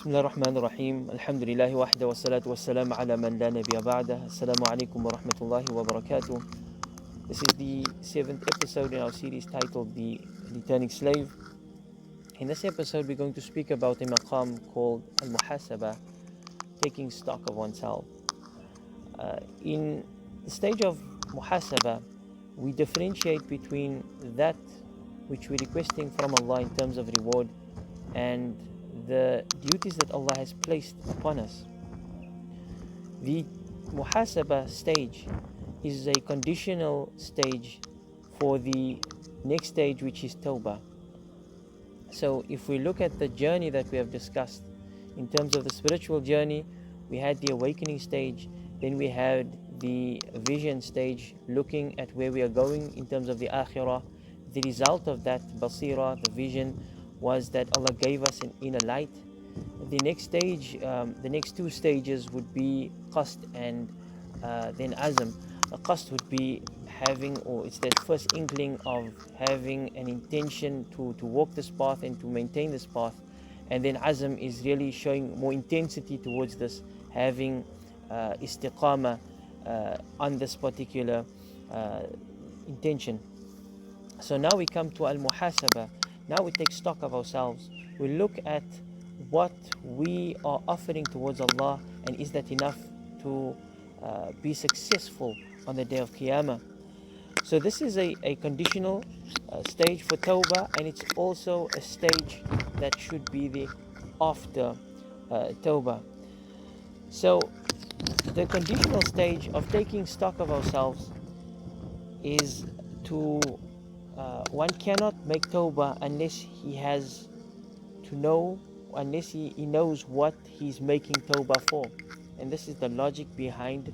بسم الله الرحمن الرحيم الحمد لله وحده والصلاة والسلام على من لا نبي بعده. Assalamu alaikum wa rahmatullahi wa barakatuh. This is the 7th episode in our series titled The Returning Slave. In this episode we're going to speak about a maqam called Al-Muhasaba, taking stock of oneself. In the stage of Muhasaba, we differentiate between that which we're requesting from Allah in terms of reward and the duties that Allah has placed upon us. The Muhasaba stage is a conditional stage for the next stage, which is Tawbah. So if we look at the journey that we have discussed in terms of the spiritual journey, we had the awakening stage, then we had the vision stage, looking at where we are going in terms of the akhirah. The result of that basira, the vision, was that Allah gave us an inner light. The next stage, the next two stages would be qasd and then azm. Qasd would be having, or it's that first inkling of having an intention to walk this path and to maintain this path. And then azm is really showing more intensity towards this, having istiqama on this particular intention. So now we come to al-muhasaba. Now we take stock of ourselves. We look at what we are offering towards Allah, and is that enough to be successful on the day of Qiyamah. So this is a conditional stage for Tawbah, and it's also a stage that should be the after Tawbah. So the conditional stage of taking stock of ourselves is to one cannot make Tawbah unless he has to know, unless he knows what he's making Tawbah for. And this is the logic behind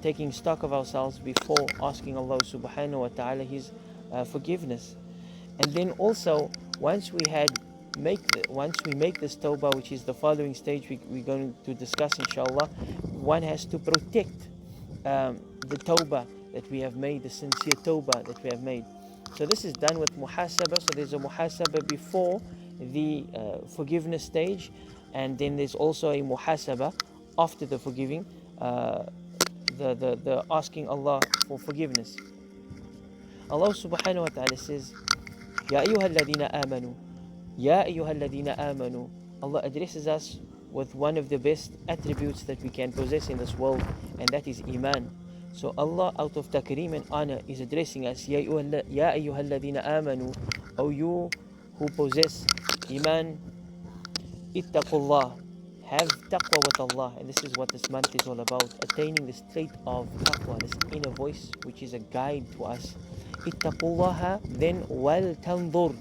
taking stock of ourselves before asking Allah subhanahu wa ta'ala his forgiveness. And then also once we make this Tawbah, which is the following stage we're going to discuss inshallah, one has to protect the Tawbah that we have made, the sincere Tawbah that we have made. So this is done with muhasaba. So there's a muhasaba before the forgiveness stage, and then there's also a muhasaba after the forgiving, the asking Allah for forgiveness. Allah subhanahu wa ta'ala says, Ya ayyuhalladhina amanu, Ya ayyuhalladhina amanu. Allah addresses us with one of the best attributes that we can possess in this world, and that is iman. So Allah, out of takreem and honor, is addressing us, Ya ayyuhalladhina amanu, O you who possess iman, ittaqullah, have taqwa with Allah. And this is what this month is all about, attaining the state of taqwa, this inner voice which is a guide to us. Ittaqullaha, then wal tanzur,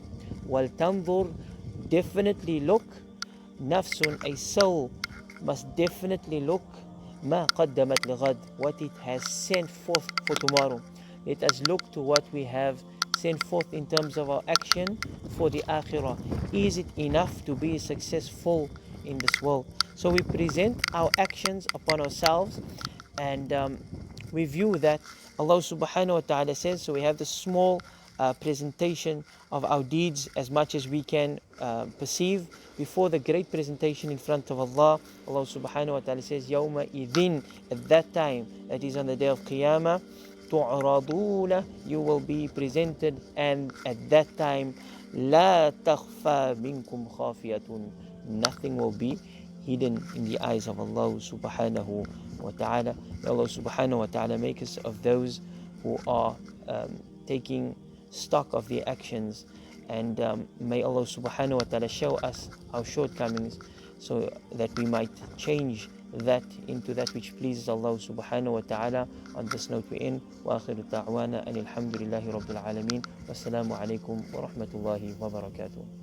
definitely look, nafsun, a soul must definitely look, ma qaddamat lighad, what it has sent forth for tomorrow. Let us look to what we have sent forth in terms of our action for the akhirah. Is it enough to be successful in this world? So we present our actions upon ourselves, and we view that Allah subhanahu wa ta'ala says. So we have the small presentation of our deeds as much as we can perceive before the great presentation in front of Allah. Allah subhanahu wa ta'ala says, Yawma idhin, at that time, that is on the day of Qiyamah, tu'raduna, you will be presented, and at that time, la takhfa minkum khafiyatun, nothing will be hidden in the eyes of Allah subhanahu wa ta'ala. May Allah subhanahu wa ta'ala make us of those who are taking stock of their actions, and may Allah subhanahu wa ta'ala show us our shortcomings so that we might change that into that which pleases Allah subhanahu wa ta'ala. On this note we end. Wa akhiru da'wana anil hamdulillahi rabbil alameen. Wassalamu alaikum wa rahmatullahi wa barakatuh.